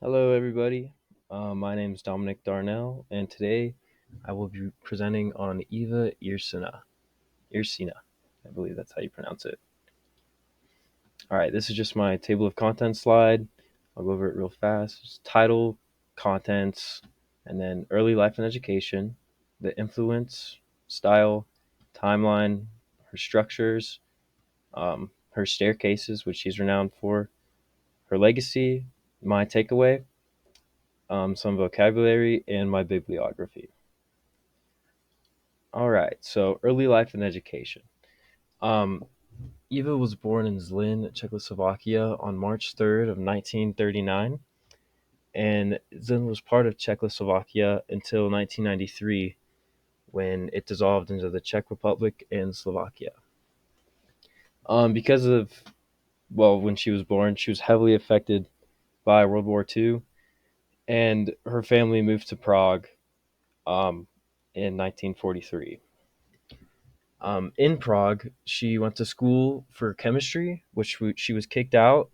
Hello, everybody. My name is Dominic Darnell, and today I will be presenting on Eva Irsina. Irsina, I believe that's how you pronounce it. All right, this is just my table of contents slide. I'll go over it real fast. It's title, contents, and then early life and education, the influence, style, timeline, her structures, her staircases, which she's renowned for, her legacy, my takeaway, some vocabulary, and my bibliography. All right, so early life and education. Um, Eva was born in Zlin, Czechoslovakia on March 3rd of 1939, and Zlin was part of Czechoslovakia until 1993 when it dissolved into the Czech Republic and Slovakia. Because of, well, when she was born, she was heavily affected by World War II, and her family moved to Prague um, in 1943. In Prague, she went to school for chemistry, which she was kicked out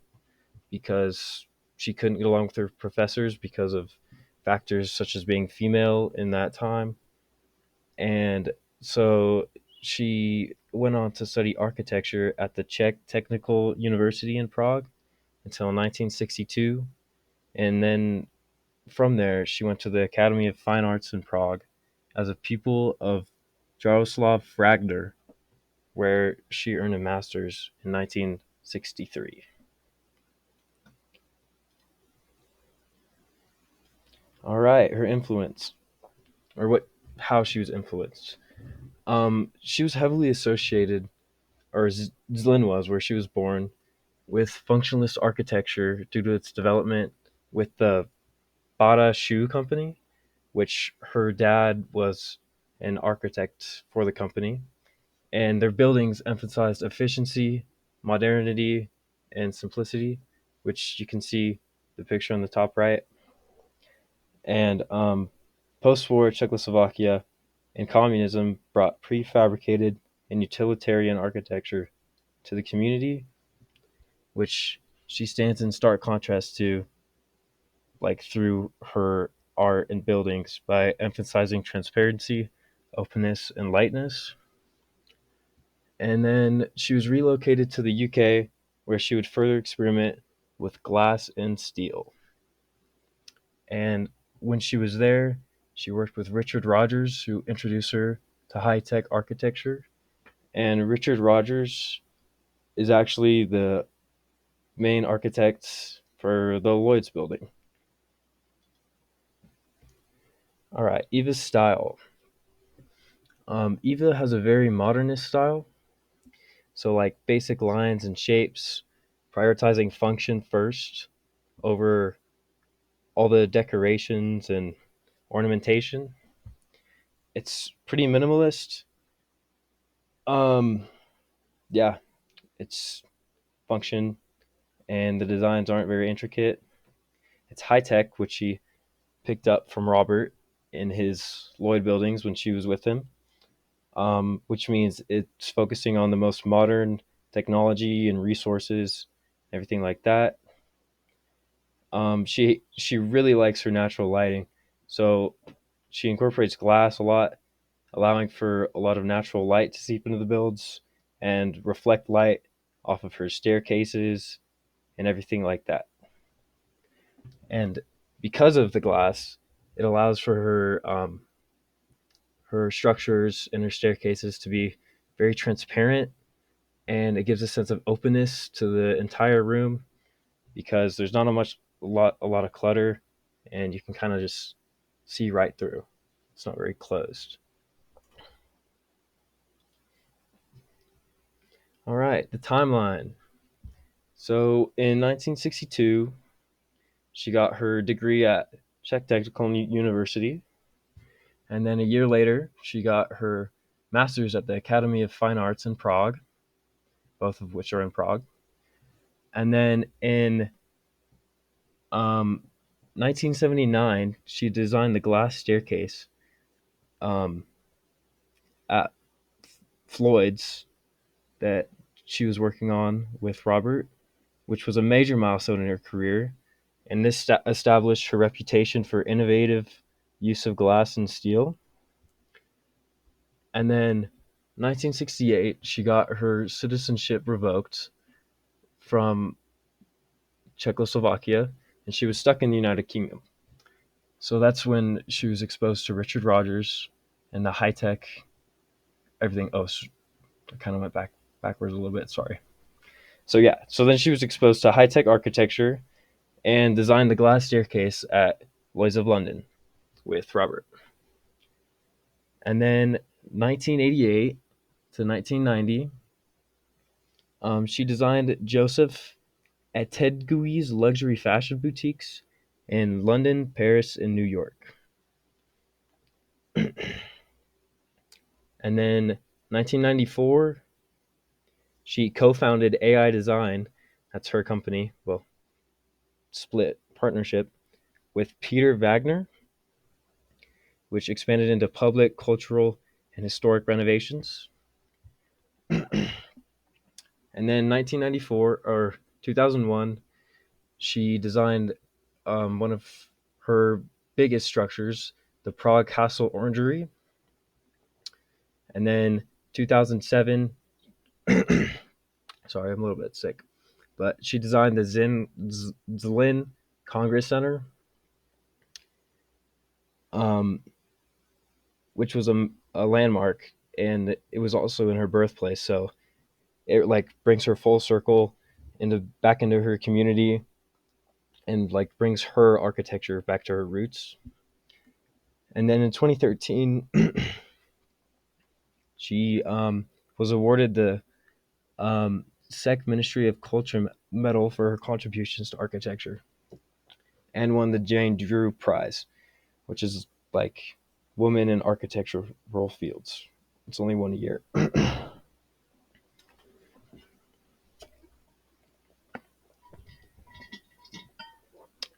because she couldn't get along with her professors because of factors such as being female in that time. And so she went on to study architecture at the Czech Technical University in Prague until 1962. And then from there, she went to the Academy of Fine Arts in Prague as a pupil of Jaroslav Fragner, where she earned a master's in 1963. All right, her influence, or what, how she was influenced. She was heavily associated, or Zlin was, where she was born, with functionalist architecture due to its development with the Bata Shoe Company, which her dad was an architect for the company, and their buildings emphasized efficiency, modernity, and simplicity, which you can see the picture on the top right. And post-war Czechoslovakia and communism brought prefabricated and utilitarian architecture to the community, which she stands in stark contrast to, like through her art and buildings, by emphasizing transparency, openness, and lightness. And then she was relocated to the UK, where she would further experiment with glass and steel. And when she was there, she worked with Richard Rogers, who introduced her to high tech architecture. And Richard Rogers is actually the main architect for the Lloyd's building. All right, Eva's style. Eva has a very modernist style, so like basic lines and shapes, prioritizing function first over all the decorations and ornamentation. It's pretty minimalist. Um, yeah, it's function, and the designs aren't very intricate. It's high tech, which she picked up from Robert in his Lloyd buildings when she was with him, which means it's focusing on the most modern technology and resources, everything like that. She really likes her natural lighting, so she incorporates glass a lot, allowing for a lot of natural light to seep into the builds and reflect light off of her staircases and everything like that. And because of the glass, it allows for her structures and her staircases to be very transparent, and it gives a sense of openness to the entire room because there's not a lot of clutter, and you can kind of just see right through. It's not very closed. All right, the timeline. So in 1962, she got her degree at Czech Technical University, and then a year later, she got her master's at the Academy of Fine Arts in Prague, both of which are in Prague. And then in 1979, she designed the glass staircase um, at Floyd's that she was working on with Robert, which was a major milestone in her career. and this established her reputation for innovative use of glass and steel. And then 1968, she got her citizenship revoked from Czechoslovakia, and she was stuck in the United Kingdom. So that's when she was exposed to Richard Rogers and the high tech everything. Oh, I kind of went backwards a little bit. Sorry. So yeah, so then she was exposed to high tech architecture and designed the glass staircase at Lloyd's of London with Robert. And then 1988 to 1990, she designed Joseph Atteguy's luxury fashion boutiques in London, Paris, and New York. And then 1994, she co-founded AI Design. That's her company. Well, split partnership with Peter Wagner, which expanded into public, cultural, and historic renovations. And then 1994 or 2001, she designed one of her biggest structures, the Prague Castle Orangery. And then 2007, sorry, I'm a little bit sick, but she designed the Zlin Congress Center, which was a landmark, and it was also in her birthplace. So it like brings her full circle back into her community, and like brings her architecture back to her roots. And then in 2013, she was awarded the SEC Ministry of Culture Medal for her contributions to architecture, and won the Jane Drew Prize, which is like women in architectural fields. It's only one a year.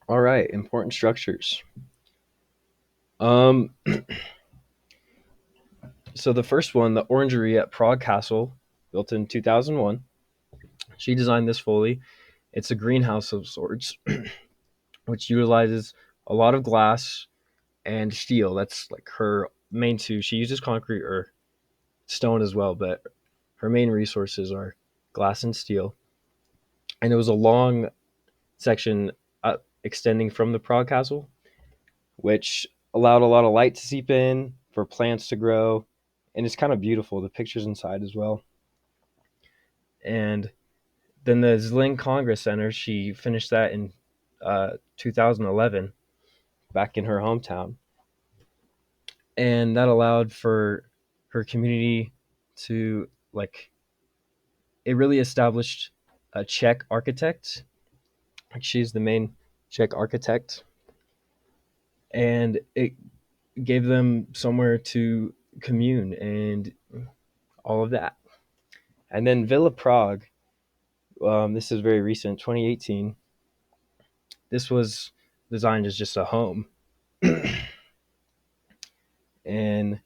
All right, important structures. So the first one, the Orangery at Prague Castle, built in 2001. She designed this fully. It's a greenhouse of sorts, which utilizes a lot of glass and steel. That's like her main two. She uses concrete or stone as well, but her main resources are glass and steel. And it was a long section extending from the Prague Castle, which allowed a lot of light to seep in for plants to grow. And it's kind of beautiful. The pictures inside as well. And then the Zling Congress Center, she finished that in 2011 back in her hometown. And that allowed for her community to, like, it really established a Czech architect. She's the main Czech architect. And it gave them somewhere to commune and all of that. And then Villa Prague, this is very recent, 2018. This was designed as just a home. And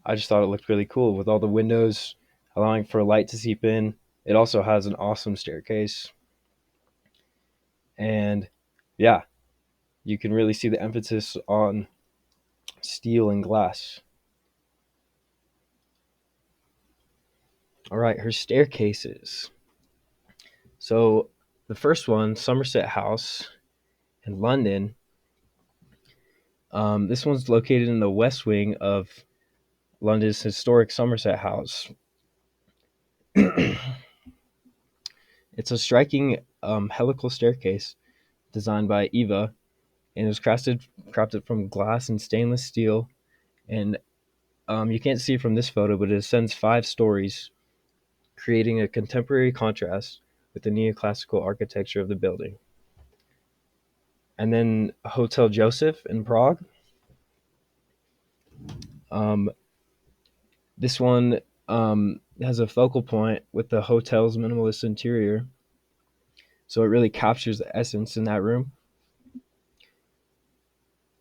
I just thought it looked really cool with all the windows allowing for light to seep in. It also has an awesome staircase. And yeah, you can really see the emphasis on steel and glass. All right, her staircases. So the first one, Somerset House in London. This one's located in the west wing of London's historic Somerset House. It's a striking helical staircase designed by Eva, and it was crafted from glass and stainless steel. And you can't see it from this photo, but it ascends 5 stories, creating a contemporary contrast with the neoclassical architecture of the building. And then Hotel Joseph in Prague. This one has a focal point with the hotel's minimalist interior, so it really captures the essence in that room.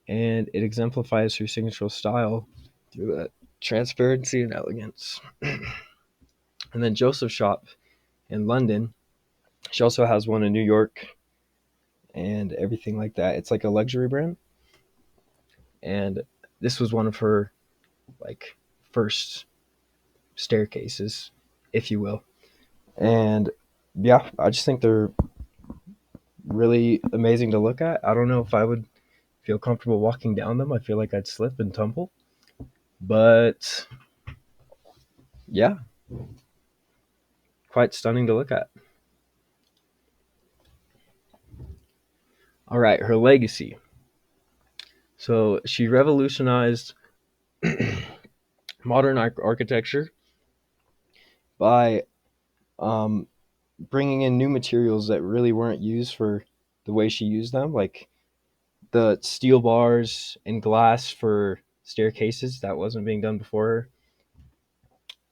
And it exemplifies her signature style through that transparency and elegance. And then Joseph Shop in London. She also has one in New York and everything like that. It's like a luxury brand, and this was one of her like first staircases, if you will. And yeah, I just think they're really amazing to look at. I don't know if I would feel comfortable walking down them. I feel like I'd slip and tumble. But yeah, quite stunning to look at. All right, her legacy. So she revolutionized modern architecture by um, bringing in new materials that really weren't used for the way she used them, like the steel bars and glass for staircases that wasn't being done before her.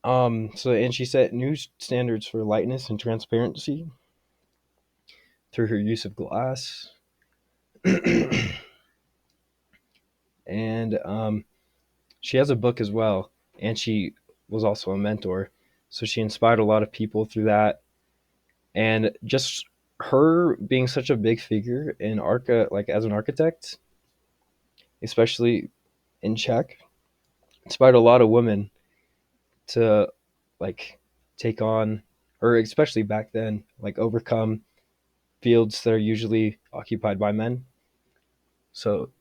And she set new standards for lightness and transparency through her use of glass. and she has a book as well, and she was also a mentor, so she inspired a lot of people through that. And just her being such a big figure in like as an architect, especially in Czech, inspired a lot of women to like take on, or especially back then, like overcome fields that are usually occupied by men. So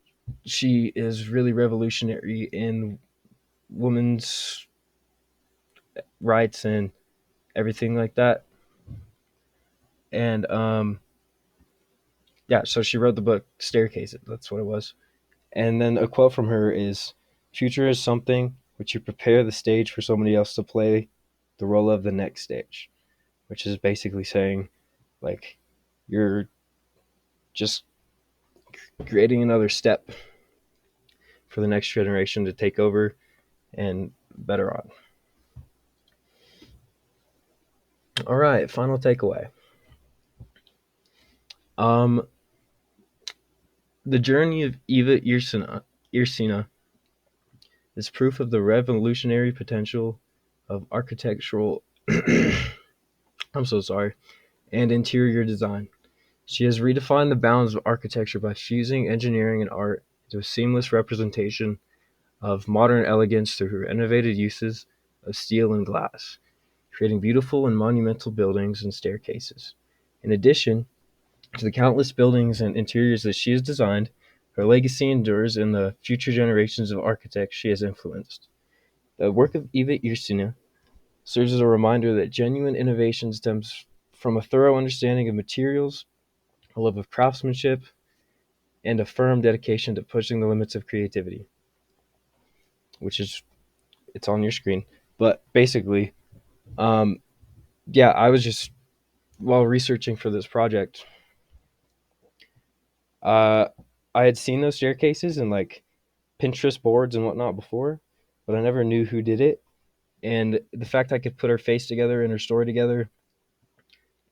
she is really revolutionary in women's rights and everything like that. And yeah, so she wrote the book Staircase. That's what it was. And then a quote from her is, "Future is something which you prepare the stage for somebody else to play the role of the next stage," which is basically saying, like, you're just creating another step for the next generation to take over and better on. All right, final takeaway. Um, the journey of Eva Jiricna is proof of the revolutionary potential of architectural I'm so sorry, and interior design. She has redefined the bounds of architecture by fusing engineering and art into a seamless representation of modern elegance through her innovative uses of steel and glass, creating beautiful and monumental buildings and staircases. In addition to the countless buildings and interiors that she has designed, her legacy endures in the future generations of architects she has influenced. The work of Eva Jiricna serves as a reminder that genuine innovation stems from a thorough understanding of materials, a love of craftsmanship, and a firm dedication to pushing the limits of creativity, which is it's on your screen. But basically, um, yeah, I was just while researching for this project, uh, I had seen those staircases and like Pinterest boards and whatnot before, but I never knew who did it. And the fact I could put her face together and her story together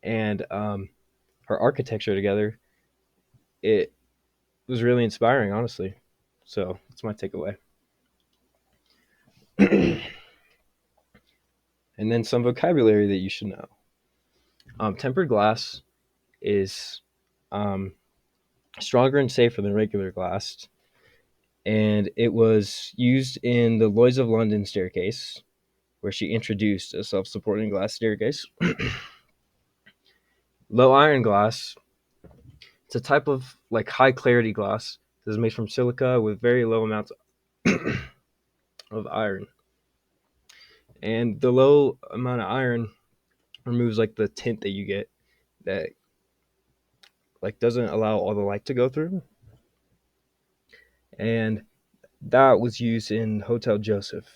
and her architecture together, it was really inspiring, honestly. So that's my takeaway. And then some vocabulary that you should know. Tempered glass is um, stronger and safer than regular glass, and it was used in the Lloyds of London staircase, where she introduced a self-supporting glass staircase. Low iron glass, it's a type of like high clarity glass that is made from silica with very low amounts of iron. And the low amount of iron removes like the tint that you get that like doesn't allow all the light to go through. And that was used in Hotel Joseph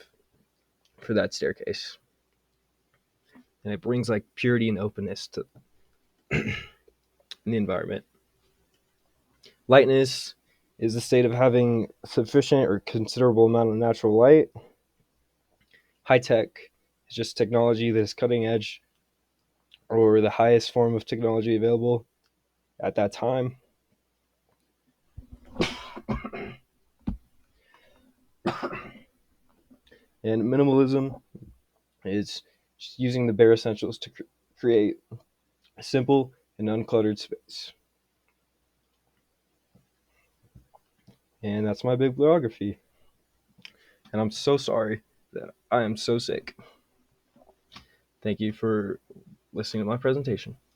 for that staircase. And it brings like purity and openness to the environment. Lightness is the state of having sufficient or considerable amount of natural light. High tech is just technology that is cutting edge or the highest form of technology available at that time. And minimalism is just using the bare essentials to create a simple and uncluttered space. And that's my bibliography. And I'm so sorry that I am so sick. Thank you for listening to my presentation.